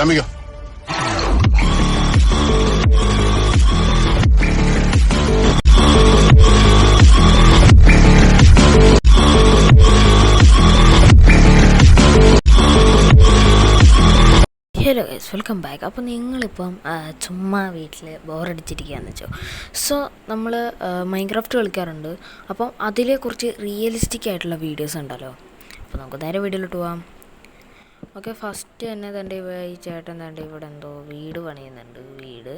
ചമ്മിക്കോ. Hello guys, welcome back. അപ്പോൾ നിങ്ങളിപ്പം ചുമ്മാ വീട്ടിൽ ബോറടിച്ചിരിക്കുകയെന്ന് വെച്ചോ. സോ നമ്മൾ മൈൻക്രാഫ്റ്റ് കളിക്കാറുണ്ട്. അപ്പം അതിലെ കുറച്ച് റിയലിസ്റ്റിക് ആയിട്ടുള്ള വീഡിയോസ് ഉണ്ടല്ലോ. അപ്പോൾ നമുക്ക് നേരെ വീഡിയോയിലോട്ട് പോവാം. ഓക്കെ, ഫസ്റ്റ് തന്നെ തൻ്റെ ഈ ചേട്ടൻ തൻ്റെ ഇവിടെ എന്തോ വീട് പണിയുന്നുണ്ട്. വീട്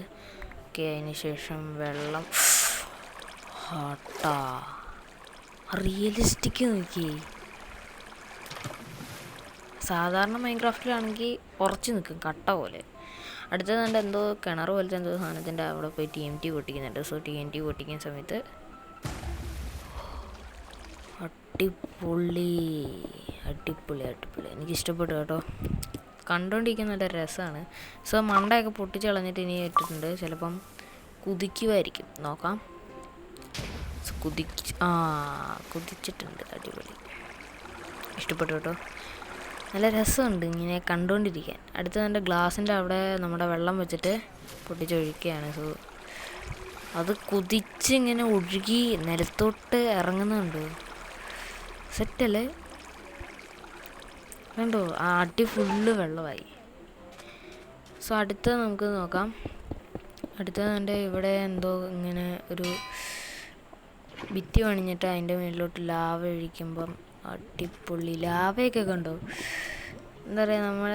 ഓക്കെ, അതിന് ശേഷം വെള്ളം ഹട്ടാ റിയലിസ്റ്റിക് നോക്കി. സാധാരണ മൈൻക്രാഫ്റ്റിലാണെങ്കിൽ ഉറച്ച് നിൽക്കും കട്ട പോലെ. അടുത്തത് കണ്ട് എന്തോ കിണർ പോലത്തെ എന്തോ സാധനത്തിൻ്റെ അവിടെ പോയി TNT പൊട്ടിക്കുന്നുണ്ട്. സോ TNT പൊട്ടിക്കുന്ന സമയത്ത് അടിപൊളി അടിപൊളി അടിപൊളി എനിക്കിഷ്ടപ്പെട്ടു കേട്ടോ. കണ്ടുകൊണ്ടിരിക്കുന്ന നല്ല രസമാണ്. സോ മണ്ടയൊക്കെ പൊട്ടിച്ച് കളഞ്ഞിട്ട് ഇനി ഇട്ടിട്ടുണ്ട്. ചിലപ്പം കുതിക്കുമായിരിക്കും, നോക്കാം. കുതിച്ചിട്ടുണ്ട്. അടിപൊളി, ഇഷ്ടപ്പെട്ടു കേട്ടോ. നല്ല രസമുണ്ട് ഇങ്ങനെ കണ്ടുകൊണ്ടിരിക്കാൻ. അടുത്ത എൻ്റെ ഗ്ലാസിൻ്റെ അവിടെ നമ്മുടെ വെള്ളം വെച്ചിട്ട് പൊട്ടിച്ചൊഴിക്കുകയാണ്. സോ അത് കുതിച്ചിങ്ങനെ ഒഴുകി നിലത്തോട്ട് ഇറങ്ങുന്നുണ്ട്. സെറ്റല്ലേ, കണ്ടോ? ആ അടി ഫുള്ള് വെള്ളമായി. സോ അടുത്തത് നമുക്ക് നോക്കാം. അടുത്തത് എൻ്റെ ഇവിടെ എന്തോ ഇങ്ങനെ ഒരു ഭിത്തി പണിഞ്ഞിട്ട് അതിൻ്റെ മുകളിലോട്ട് ലാവ ഒഴിക്കുമ്പം അടിപൊളി ലാവയൊക്കെ കണ്ടോ. എന്താ പറയുക, നമ്മൾ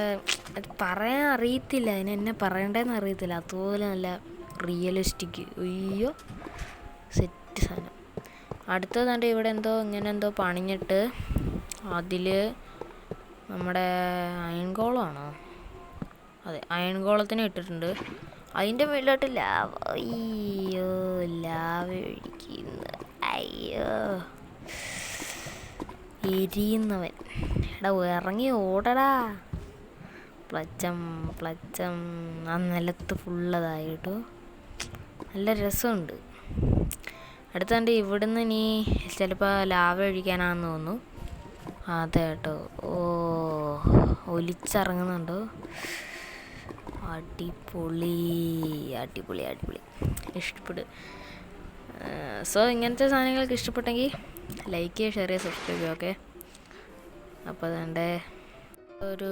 അത് പറയാൻ അറിയത്തില്ല, അതിനെന്നെ പറയണ്ടതെന്ന് അറിയത്തില്ല. അതുപോലെ നല്ല റിയലിസ്റ്റിക്. അയ്യോ സെറ്റ് സാധനം. അടുത്തതാണ്ട് ഇവിടെ എന്തോ ഇങ്ങനെ എന്തോ പണിഞ്ഞിട്ട് അതിൽ നമ്മുടെ അയൺഗോളമാണോ, അതെ അയൺഗോളത്തിന് ഇട്ടിട്ടുണ്ട്. അതിൻ്റെ മുകളിലോട്ട് ലാവ. അയ്യോ ലാവ ഒഴിക്കുന്നു. അയ്യോ എരിയുന്നവൻ. എടാ ഇറങ്ങി ഓടടാ. പ്ലച്ചം പ്ലച്ചം. ആ നിലത്ത് ഫുള്ളതായിട്ടോ. നല്ല രസമുണ്ട്. അടുത്തണ്ട് ഇവിടുന്ന് ഇനി ചിലപ്പോൾ ലാവ ഒഴിക്കാനാണെന്ന് തോന്നുന്നു. അതെ കേട്ടോ. ഓ ഒലിച്ചിറങ്ങുന്നുണ്ടോ. അടിപൊളി അടിപൊളി അടിപൊളി, ഇഷ്ടപ്പെടും. സോ ഇങ്ങനത്തെ സാധനങ്ങൾക്ക് ഇഷ്ടപ്പെട്ടെങ്കിൽ ലൈക്ക് ചെയ്യുക, ഷെയർ ചെയ്യുക, സബ്സ്ക്രൈബ് ചെയ്യുക. ഓക്കെ, അപ്പോൾ അതുകൊണ്ട് ഒരു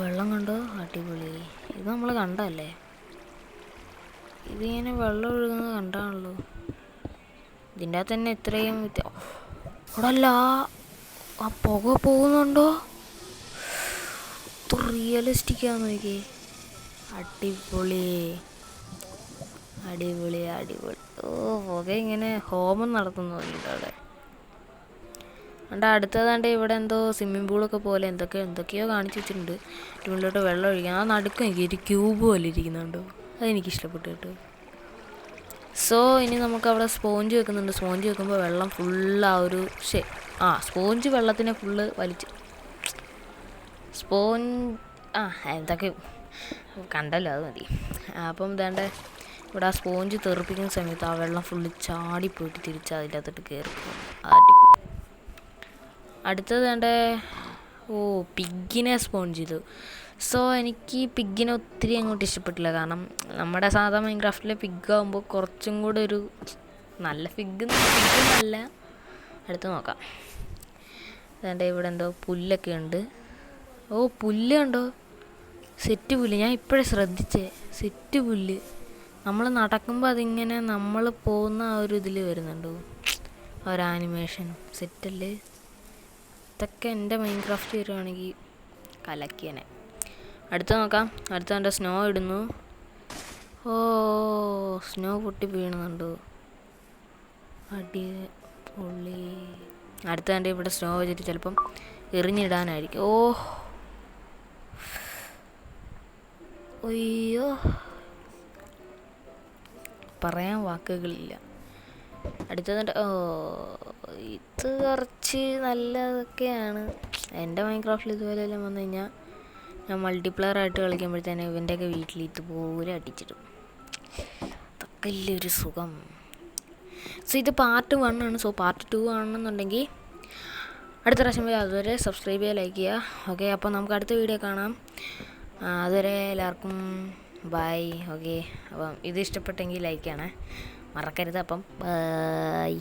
വെള്ളം കണ്ടോ, അടിപൊളി. ഇത് നമ്മൾ കണ്ടല്ലേ, ഇതിങ്ങനെ വെള്ളം ഒഴുകുന്നത് കണ്ടാണല്ലോ. ഇതിൻ്റെ അകത്ത് തന്നെ ഇത്രയും അവിടെ അല്ല ആ പുക പോകുന്നുണ്ടോ. റിയലിസ്റ്റിക്കാന്ന് നോക്കി. അടിപൊളി അടിപൊളി അടിപൊളി. ഓ പുക ഇങ്ങനെ ഹോമം നടത്തുന്നു അവിടെ. അതുകൊണ്ട് അടുത്തതാണ്ട് ഇവിടെ എന്തോ സ്വിമ്മിംഗ് പൂളൊക്കെ പോലെ എന്തൊക്കെയോ കാണിച്ചു വെച്ചിട്ടുണ്ട്. മുകളിലോട്ട് വെള്ളം ഒഴിക്കാൻ. ആ നടുക്ക് എനിക്ക് ഒരു ക്യൂബ് പോലെ ഇരിക്കുന്നുണ്ടോ, അതെനിക്കിഷ്ടപ്പെട്ടു കേട്ടോ. സോ ഇനി നമുക്ക് അവിടെ സ്പോഞ്ച് വെക്കുന്നുണ്ട്. സ്പോഞ്ച് വെക്കുമ്പോൾ വെള്ളം ഫുള്ള് ആ ഒരു സ്പോഞ്ച് വെള്ളത്തിനെ ഫുള്ള് വലിച്ച് എന്തൊക്കെ കണ്ടല്ലോ, അത് മതി. അപ്പം ഇതാണ്ട് ഇവിടെ ആ സ്പോഞ്ച് തെറിപ്പിക്കുന്ന സമയത്ത് ആ വെള്ളം ഫുള്ള് ചാടിപ്പോയിട്ട് തിരിച്ച് അതിൻ്റെ അകത്തോട്ട് കയറി. അടുത്തത് വേണ്ടേ പിഗ്ഗിനെ സ്പോൺ ചെയ്തു. സോ എനിക്ക് പിഗ്ഗിനെ ഒത്തിരി അങ്ങോട്ട് ഇഷ്ടപ്പെട്ടില്ല. കാരണം നമ്മുടെ സാധാ മൈൻക്രാഫ്റ്റിലെ പിഗ് ആകുമ്പോൾ കുറച്ചും കൂടെ ഒരു നല്ല പിഗ്ഗെന്നല്ല. അടുത്ത് നോക്കാം. വേണ്ട ഇവിടെ എന്തോ പുല്ലൊക്കെ ഉണ്ട്. പുല്ല് കണ്ടോ, സെറ്റ് പുല്ല്. ഞാൻ ഇപ്പോഴേ ശ്രദ്ധിച്ചേ, സെറ്റ് പുല്ല്. നമ്മൾ നടക്കുമ്പോൾ അതിങ്ങനെ നമ്മൾ പോകുന്ന ആ ഒരു ഇതിൽ വരുന്നുണ്ടോ, ആ ഒരു ആനിമേഷൻ. സെറ്റല്ലേ. ഇതൊക്കെ എൻ്റെ മൈൻക്രാഫ്റ്റ് വരുവാണെങ്കിൽ കലക്കിയനെ. അടുത്ത നോക്കാം. അടുത്ത എൻ്റെ സ്നോ ഇടുന്നു. സ്നോ പൊട്ടി വീണുന്നുണ്ടോ, അടിപൊളി. അടുത്ത എൻ്റെ ഇവിടെ സ്നോ വെച്ചിട്ട് ചിലപ്പം എറിഞ്ഞിടാനായിരിക്കും. അയ്യോ പറയാൻ വാക്കുകളില്ല. അടുത്തത് ഇത് കുറച്ച് നല്ലതൊക്കെയാണ്. എൻ്റെ മൈൻക്രാഫ്റ്റിൽ ഇതുപോലെ എല്ലാം വന്നു കഴിഞ്ഞാൽ ഞാൻ മൾട്ടിപ്ലെയർ ആയിട്ട് കളിക്കുമ്പോഴത്തേനെ ഇവൻ്റെയൊക്കെ വീട്ടിൽ ഇതുപോലെ അടിച്ചിടും. അതൊക്കെ ഇല്ലേ ഒരു സുഖം. സോ ഇത് പാർട്ട് 1 ആണ്. സോ പാർട്ട് 2 ആണെന്നുണ്ടെങ്കിൽ അടുത്ത പ്രാവശ്യം പോയി അതുവരെ സബ്സ്ക്രൈബ് ചെയ്യുക, ലൈക്ക് ചെയ്യുക. ഓക്കെ, അപ്പോൾ നമുക്ക് അടുത്ത വീഡിയോ കാണാം. അതുവരെ എല്ലാവർക്കും ബൈ. ഓക്കെ, അപ്പം ഇത് ഇഷ്ടപ്പെട്ടെങ്കിൽ ലൈക്ക് ചെയ്യണേ, മറക്കരുത്. അപ്പം ബൈ.